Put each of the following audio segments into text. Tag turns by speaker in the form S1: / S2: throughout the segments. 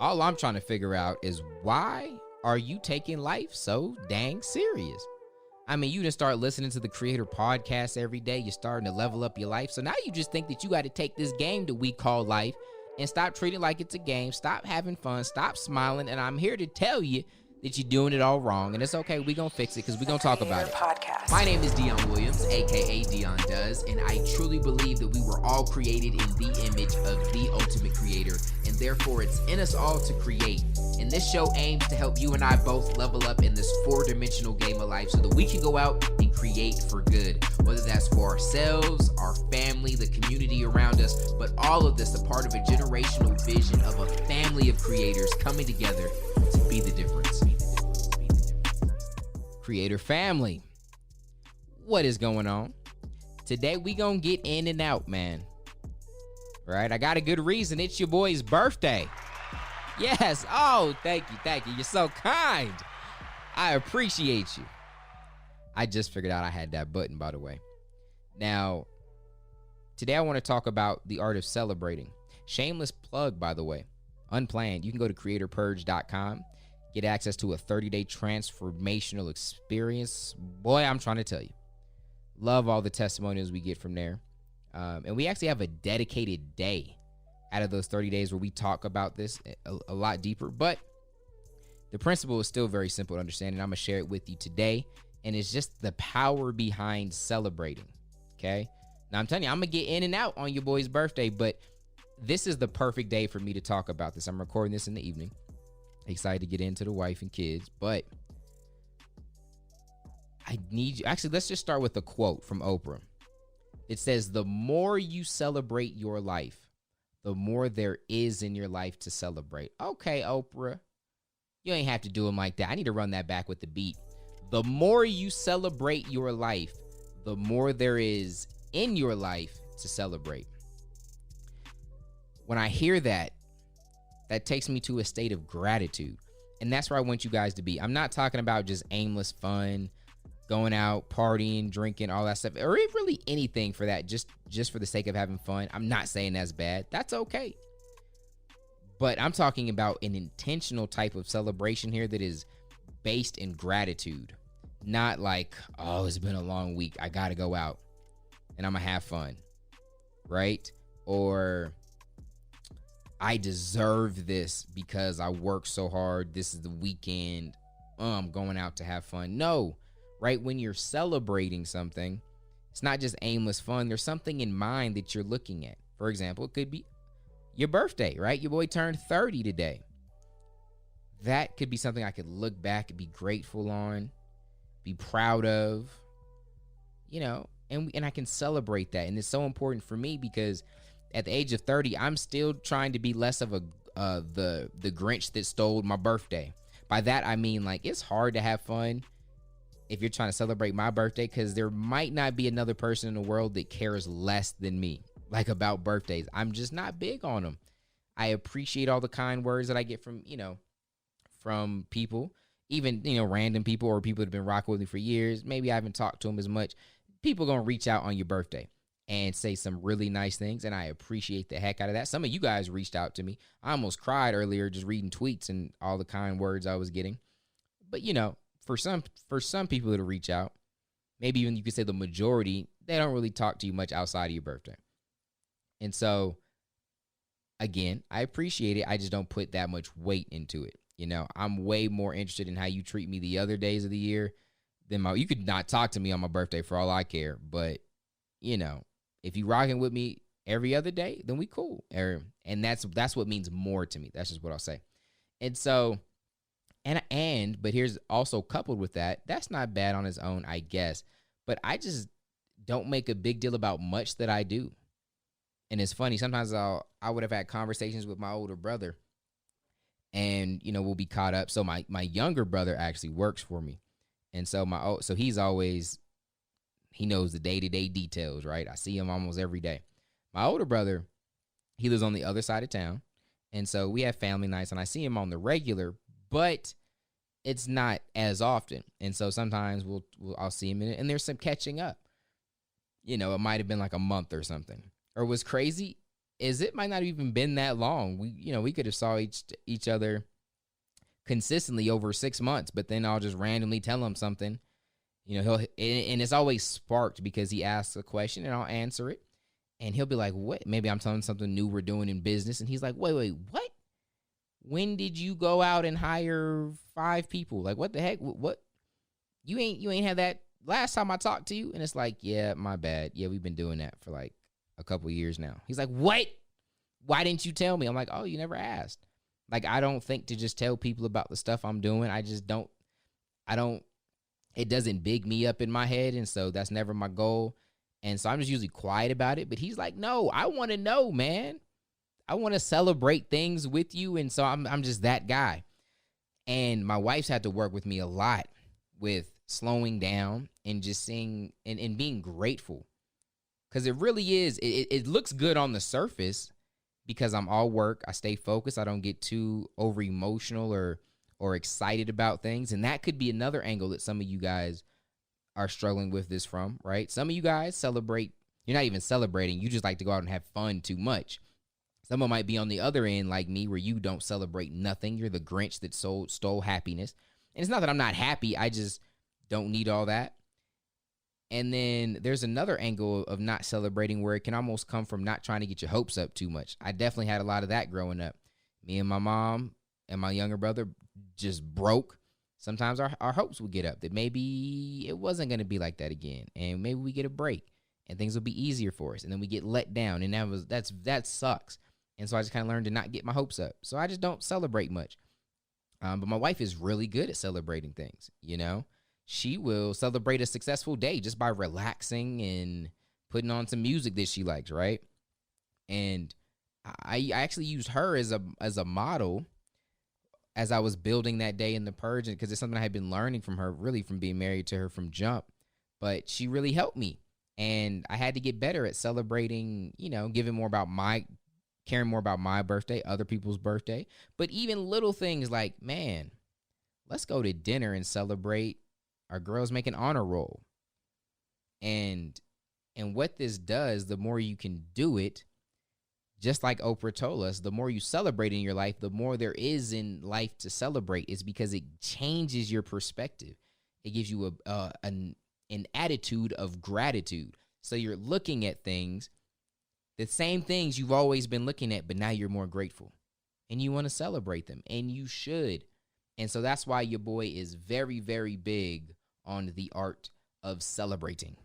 S1: All I'm trying to figure out is why are you taking life so dang serious? I mean, you just start listening to the Creator Podcast every day. You're starting to level up your life. So now you just think that you got to take this game that we call life and stop treating it like it's a game. Stop having fun. Stop smiling. And I'm here to tell you that you're doing it all wrong. And it's okay. We're going to fix it because we're going to talk about it.
S2: Podcast.
S1: My name is Dion Williams, a.k.a. Dion Does. And I truly believe that we were all created in the image of the ultimate creator. And therefore, it's in us all to create. And this show aims to help you and I both level up in this four-dimensional game of life so that we can go out and create for good. Whether that's for ourselves, our family, the community around us, but all of this a part of a generational vision of a family of creators coming together to be the difference. Creator family, what is going on? Today we gonna get in and out, man. Right? I got a good reason. It's your boy's birthday. Yes. Oh, thank you. You're so kind. I appreciate you. I just figured out I had that button, by the way. Now, today I want to talk about the art of celebrating. Shameless plug, by the way. Unplanned. You can go to creatorpurge.com. Get access to a 30-day transformational experience. Boy, I'm trying to tell you. Love all the testimonials we get from there. And we actually have a dedicated day out of those 30 days where we talk about this a lot deeper. But the principle is still very simple to understand, and I'm going to share it with you today. And it's just the power behind celebrating, okay? Now, I'm telling you, I'm going to get in and out on your boy's birthday, but this is the perfect day for me to talk about this. I'm recording this in the evening. Excited to get into the wife and kids, but I need you. Actually, let's just start with a quote from Oprah. It says, "The more you celebrate your life, the more there is in your life to celebrate." Okay, Oprah, you ain't have to do them like that. I need to run that back with the beat. The more you celebrate your life, the more there is in your life to celebrate. When I hear that, that takes me to a state of gratitude. And that's where I want you guys to be. I'm not talking about just aimless fun, going out, partying, drinking, all that stuff, or really anything for that, just for the sake of having fun. I'm not saying that's bad. That's okay. But I'm talking about an intentional type of celebration here that is based in gratitude. Not like, oh, it's been a long week, I gotta go out and I'm gonna have fun, right? Or I deserve this because I worked so hard. This is the weekend. I'm going out to have fun. No, right? When you're celebrating something, it's not just aimless fun. There's something in mind that you're looking at. For example, it could be your birthday, right? Your boy turned 30 today. That could be something I could look back and be grateful on, be proud of, and I can celebrate that. And it's so important for me because at the age of 30, I'm still trying to be less of the Grinch that stole my birthday. By that, I mean, like, it's hard to have fun if you're trying to celebrate my birthday because there might not be another person in the world that cares less than me, like, about birthdays. I'm just not big on them. I appreciate all the kind words that I get from people, even, random people or people that have been rocking with me for years. Maybe I haven't talked to them as much. People going to reach out on your birthday and say some really nice things, and I appreciate the heck out of that. Some of you guys reached out to me. I almost cried earlier just reading tweets and all the kind words I was getting. But, for some people that reach out, maybe even you could say the majority, they don't really talk to you much outside of your birthday. And so, again, I appreciate it. I just don't put that much weight into it. I'm way more interested in how you treat me the other days of the year than you could not talk to me on my birthday for all I care. But, if you rocking with me every other day, then we cool. And that's what means more to me. That's just what I'll say. And so, but here's also coupled with that, that's not bad on its own, I guess. But I just don't make a big deal about much that I do. And it's funny, sometimes I would have had conversations with my older brother and, we'll be caught up. So my younger brother actually works for me. And so he's always, he knows the day-to-day details, right? I see him almost every day. My older brother, he lives on the other side of town. And so we have family nights and I see him on the regular, but it's not as often. And so sometimes I'll see him in it and there's some catching up. It might have been like a month or something. Or what's crazy it might not even been that long. We could have saw each other consistently over 6 months, but then I'll just randomly tell him something. And it's always sparked because he asks a question and I'll answer it. And he'll be like, what? Maybe I'm telling him something new we're doing in business. And he's like, wait, what? When did you go out and hire 5 people? Like, what the heck? What? You ain't had that last time I talked to you? And it's like, yeah, my bad. Yeah, we've been doing that for like a couple of years now. He's like, what? Why didn't you tell me? I'm like, oh, you never asked. Like, I don't think to just tell people about the stuff I'm doing. It doesn't big me up in my head. And so that's never my goal. And so I'm just usually quiet about it. But he's like, no, I want to know, man. I want to celebrate things with you. And so I'm just that guy. And my wife's had to work with me a lot with slowing down and just seeing and being grateful. Because it really is. It looks good on the surface because I'm all work. I stay focused. I don't get too over emotional or excited about things. And that could be another angle that some of you guys are struggling with this from, right? Some of you guys celebrate. You're not even celebrating. You just like to go out and have fun too much. Someone might be on the other end like me where you don't celebrate nothing. You're the Grinch that stole happiness. And it's not that I'm not happy. I just don't need all that. And then there's another angle of not celebrating where it can almost come from not trying to get your hopes up too much. I definitely had a lot of that growing up. Me and my mom and my younger brother just broke. Sometimes our hopes would get up that maybe it wasn't going to be like that again. And maybe we get a break and things will be easier for us. And then we get let down. And that sucks. And so I just kind of learned to not get my hopes up. So I just don't celebrate much. But my wife is really good at celebrating things, She will celebrate a successful day just by relaxing and putting on some music that she likes, right? And I actually used her as a model as I was building that day in the purge, because it's something I had been learning from her, really from being married to her from jump. But she really helped me. And I had to get better at celebrating, caring more about my birthday, other people's birthday. But even little things like, man, let's go to dinner and celebrate our girls make an honor roll. And what this does, the more you can do it, just like Oprah told us, the more you celebrate in your life, the more there is in life to celebrate. It's because it changes your perspective. It gives you an attitude of gratitude. So you're looking at things, the same things you've always been looking at, but now you're more grateful. And you want to celebrate them. And you should. And so that's why your boy is very, very big on the art of celebrating.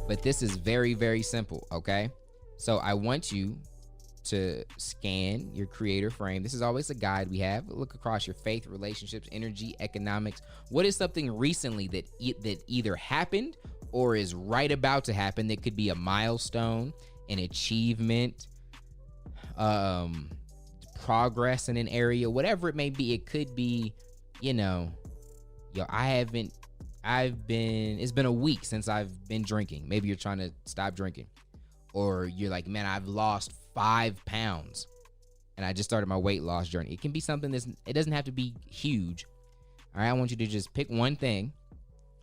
S1: But this is very, very simple, okay? So I want you to scan your creator frame. This is always a guide we have. Look across your faith, relationships, energy, economics. What is something recently that either happened or is right about to happen that could be a milestone, an achievement, progress in an area, whatever it may be. It could be, it's been a week since I've been drinking. Maybe you're trying to stop drinking. Or you're like, man, I've lost 5 pounds and I just started my weight loss journey. It can be something it doesn't have to be huge. All right, I want you to just pick one thing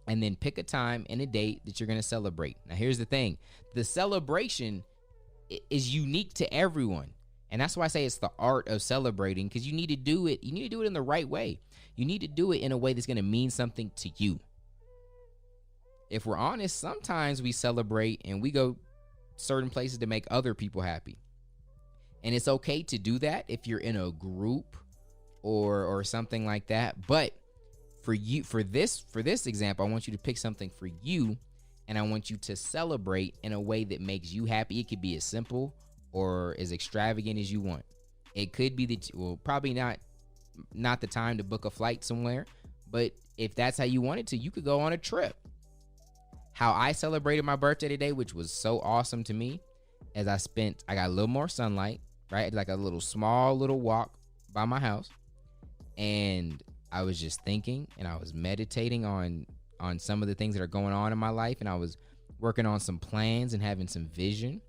S1: and then pick a time and a date that you're going to celebrate. Now, here's the thing. The celebration is unique to everyone. And that's why I say it's the art of celebrating, because you need to do it. You need to do it in the right way. You need to do it in a way that's going to mean something to you. If we're honest, sometimes we celebrate and we go certain places to make other people happy. And it's okay to do that if you're in a group or something like that. But for this example, I want you to pick something for you, and I want you to celebrate in a way that makes you happy. It could be as simple or as extravagant as you want. It could be probably not the time to book a flight somewhere, but if that's how you want it to, you could go on a trip. How I celebrated my birthday today, which was so awesome to me, as I got a little more sunlight, right? Like a small little walk by my house. And I was just thinking and I was meditating on some of the things that are going on in my life. And I was working on some plans and having some vision.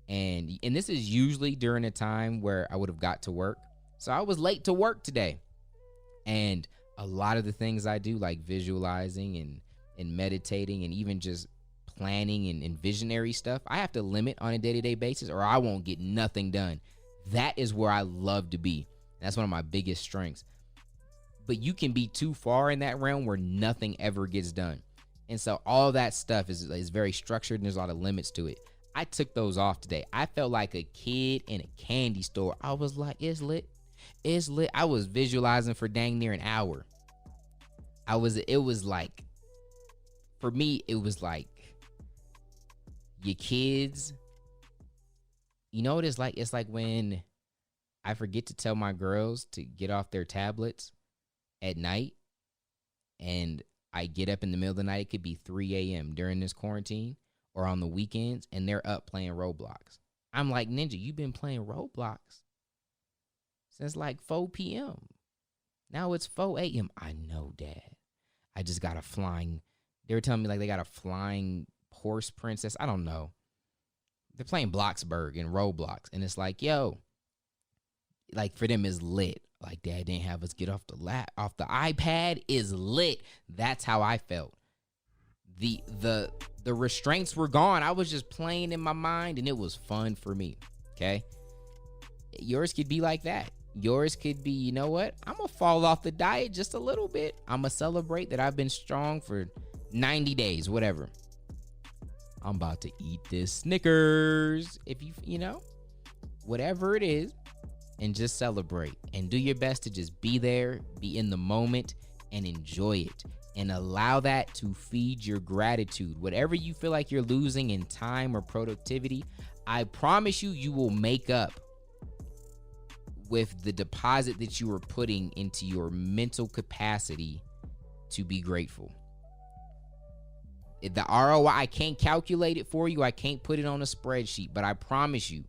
S1: And this is usually during a time where I would have got to work. So I was late to work today. And a lot of the things I do, like visualizing and meditating and even just planning and visionary stuff, I have to limit on a day-to-day basis or I won't get nothing done. That is where I love to be. That's one of my biggest strengths. But you can be too far in that realm where nothing ever gets done. And so all that stuff is very structured and there's a lot of limits to it. I took those off today. I felt like a kid in a candy store. I was like, it's lit. It's lit. I was visualizing for dang near an hour. It was like, for me, it was like your kids. You know what it's like? It's like when I forget to tell my girls to get off their tablets at night and I get up in the middle of the night. It could be 3 a.m. during this quarantine or on the weekends and they're up playing Roblox. I'm like, Ninja, you've been playing Roblox since like 4 p.m. Now it's 4 a.m. I know, Dad. I just got a flying. They were telling me like they got a flying horse princess. I don't know. They're playing Bloxburg and Roblox. And it's like, yo, like for them is lit. Like Dad didn't have us get off the iPad is lit. That's how I felt. The restraints were gone. I was just playing in my mind and it was fun for me. Okay. Yours could be like that. Yours could be, you know what? I'm going to fall off the diet just a little bit. I'm going to celebrate that I've been strong for 90 days, whatever. I'm about to eat this Snickers. If you know, whatever it is, and just celebrate and do your best to just be there, be in the moment and enjoy it and allow that to feed your gratitude. Whatever you feel like you're losing in time or productivity, I promise you will make up with the deposit that you are putting into your mental capacity to be grateful. The ROI, I can't calculate it for you. I can't put it on a spreadsheet, but I promise you,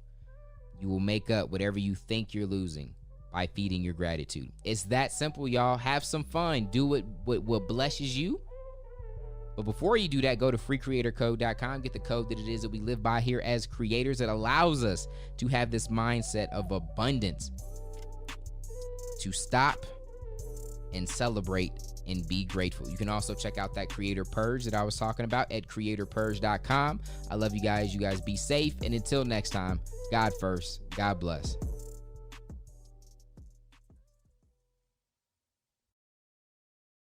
S1: you will make up whatever you think you're losing by feeding your gratitude. It's that simple, y'all. Have some fun. Do what blesses you. But before you do that, go to freecreatorcode.com. Get the code that it is that we live by here as creators that allows us to have this mindset of abundance, to stop and celebrate and be grateful. You can also check out that creator purge that I was talking about at creatorpurge.com. I love you guys. You guys be safe. And until next time, God first. God bless.